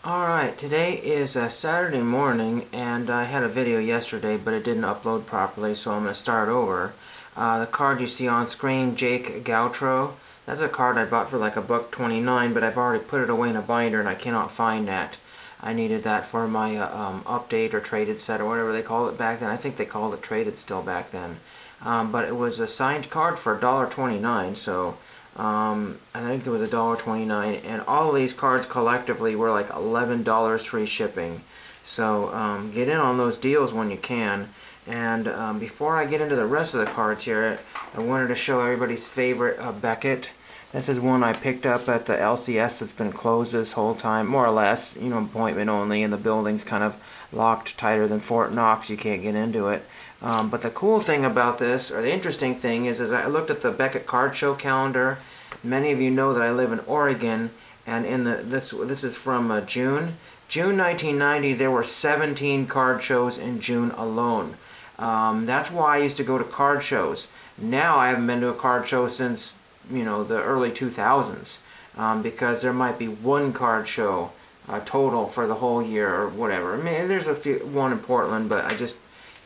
Alright, today is a Saturday morning, and I had a video yesterday, but it didn't upload properly, so I'm going to start over. The card you see on screen, Jake Gautreaux, that's a card I bought for like $1.29, but I've already put it away in a binder and I cannot find that. I needed that for my update or traded set or whatever they called it back then. I think they called it traded still back then. But it was a signed card for $1.29, so I think it was $1.29, and all of these cards collectively were like $11 free shipping. So get in on those deals when you can. And before I get into the rest of the cards here, I wanted to show everybody's favorite Beckett. This is one I picked up at the LCS that's been closed this whole time, more or less, you know, appointment only, and the building's kind of locked tighter than Fort Knox. You can't get into it. But the cool thing about this, or the interesting thing, is I looked at the Beckett Card Show calendar. Many of you know that I live in Oregon, and in this is from June. June 1990, there were 17 card shows in June alone. That's why I used to go to card shows. Now I haven't been to a card show since, you know, the early 2000s, because there might be one card show total for the whole year or whatever. I mean, there's one in Portland, but I just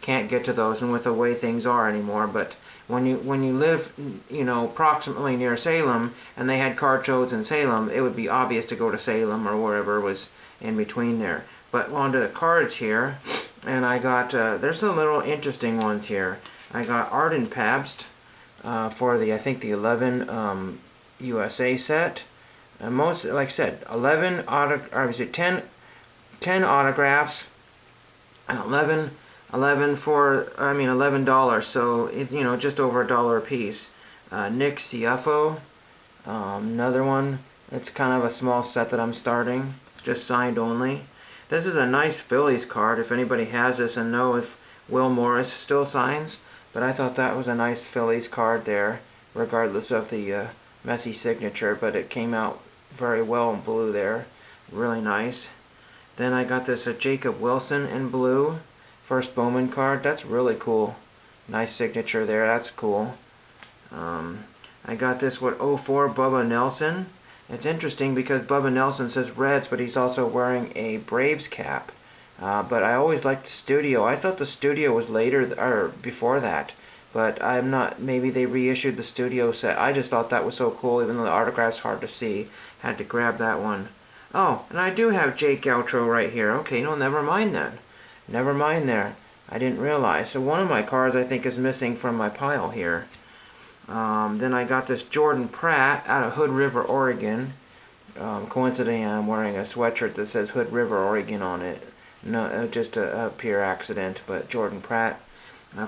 can't get to those, and with the way things are anymore. But when you live, you know, approximately near Salem, and they had card shows in Salem, it would be obvious to go to Salem or wherever was in between there. But onto the cards here, and I got there's some little interesting ones here. I got Arden Pabst for the, I think, the 11 USA set. Most, like I said, 10 autographs, and 11 for, I mean, $11, so it, you know, just over $1 a piece. Nick Ciuffo, another one. It's kind of a small set that I'm starting, just signed only. This is a nice Phillies card, if anybody has this and know if Will Morris still signs. But I thought that was a nice Phillies card there, regardless of the messy signature, but it came out very well in blue there. Really nice. Then I got this Jacob Wilson in blue. First Bowman card. That's really cool. Nice signature there. That's cool. I got this, what, 04 Bubba Nelson. It's interesting because Bubba Nelson says Reds, but he's also wearing a Braves cap. But I always liked the studio. I thought the studio was later, or before that. But I'm not, maybe they reissued the studio set. I just thought that was so cool, even though the autograph's hard to see. Had to grab that one. Oh, and I do have Jake Gautreaux right here. Okay, no, never mind then. Never mind there. I didn't realize. So one of my cards, I think, is missing from my pile here. Then I got this Jordan Pratt out of Hood River, Oregon. Coincidentally, I'm wearing a sweatshirt that says Hood River, Oregon on it. No, just a pure accident. But Jordan Pratt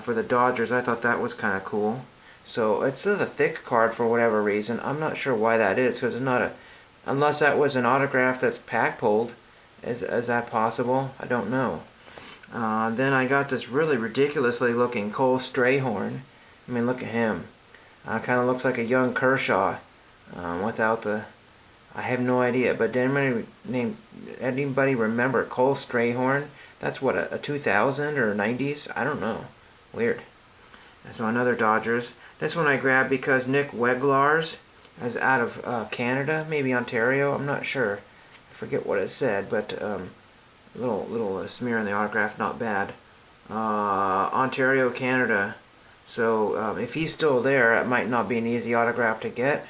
for the Dodgers, I thought that was kind of cool. So it's a thick card for whatever reason. I'm not sure why that is, because it's not a... Unless that was an autograph that's pack pulled. Is that possible? I don't know. Then I got this really ridiculously looking Cole Strayhorn. I mean, look at him. Kind of looks like a young Kershaw without the... I have no idea, but did anybody remember Cole Strayhorn? That's what, a 2000 or 90s? I don't know. Weird. So another Dodgers. This one I grabbed because Nick Weglars is out of Canada, maybe Ontario. I'm not sure. I forget what it said, but... little smear on the autograph, not bad. Ontario, Canada. So if he's still there, it might not be an easy autograph to get.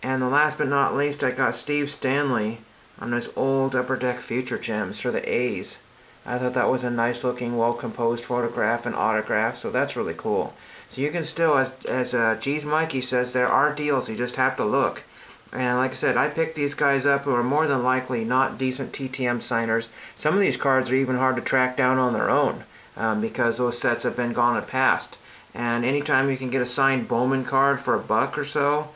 And the last but not least, I got Steve Stanley on this old Upper Deck Future Gems for the A's. I thought that was a nice looking, well composed photograph and autograph, so that's really cool. So you can still, as G's Mikey says, there are deals, you just have to look. And like I said, I picked these guys up who are more than likely not decent TTM signers. Some of these cards are even hard to track down on their own because those sets have been gone and past. And anytime you can get a signed Bowman card for $1 or so,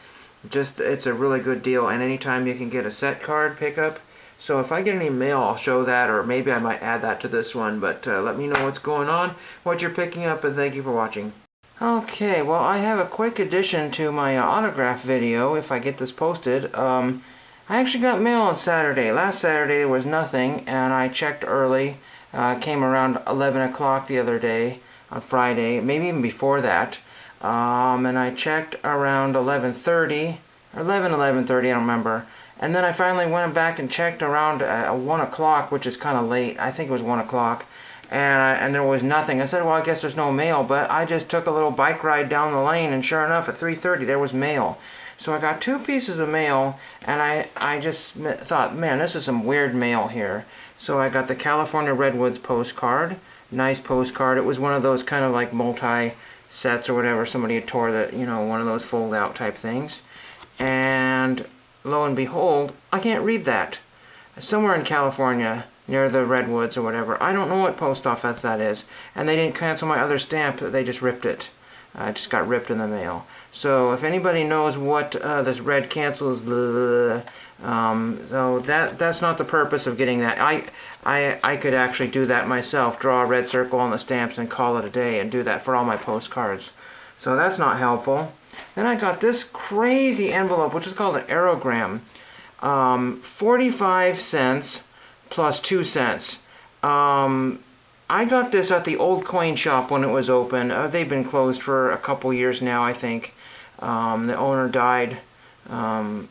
it's a really good deal. And anytime you can get a set card pickup. So if I get any mail, I'll show that, or maybe I might add that to this one. But let me know what's going on, what you're picking up, and thank you for watching. Okay, well, I have a quick addition to my autograph video if I get this posted. I actually got mail on Saturday. Last Saturday was nothing, and I checked early. Came around 11 o'clock the other day on Friday, maybe even before that. And I checked around 11:30, or 11:30, I don't remember. And then I finally went back and checked around 1 o'clock, which is kind of late. I think it was 1 o'clock. And there was nothing. I said, well, I guess there's no mail. But I just took a little bike ride down the lane, and sure enough, at 3:30, there was mail. So I got 2 pieces of mail, and I just thought, man, this is some weird mail here. So I got the California Redwoods postcard. Nice postcard. It was one of those kind of like multi-sets or whatever. Somebody had tore that, you know, one of those fold-out type things. And lo and behold, I can't read that. Somewhere in California, near the Redwoods or whatever. I don't know what post office that is. And they didn't cancel my other stamp. They just ripped it. It just got ripped in the mail. So if anybody knows what this red cancels, blah, so that's not the purpose of getting that. I could actually do that myself. Draw a red circle on the stamps and call it a day, and do that for all my postcards. So that's not helpful. Then I got this crazy envelope, which is called an aerogram. 45 cents plus 2 cents. I got this at the old coin shop when it was open. They've been closed for a couple years now, I think. The owner died. And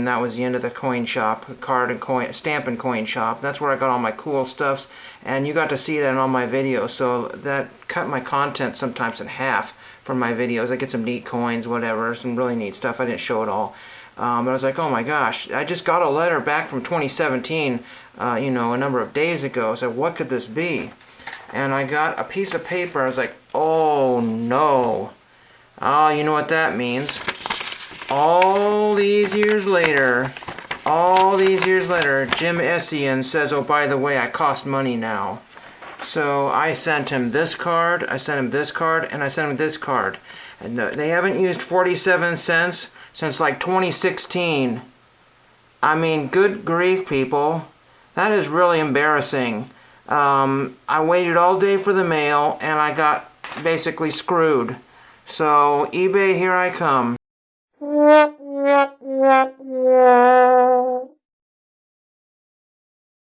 that was the end of the coin shop, card and coin, stamp and coin shop. That's where I got all my cool stuffs, and you got to see that in all my videos. So that cut my content sometimes in half from my videos. I get some neat coins, whatever, some really neat stuff. I didn't show it all. But I was like, oh my gosh, I just got a letter back from 2017, you know, a number of days ago. So what could this be? And I got a piece of paper. I was like, oh no. Oh, you know what that means. All these years later, Jim Essien says, oh, by the way, I cost money now. So I sent him this card, I sent him this card, and I sent him this card. And they haven't used 47 cents since like 2016. I mean, good grief, people. That is really embarrassing. I waited all day for the mail, and I got basically screwed. So eBay, here I come.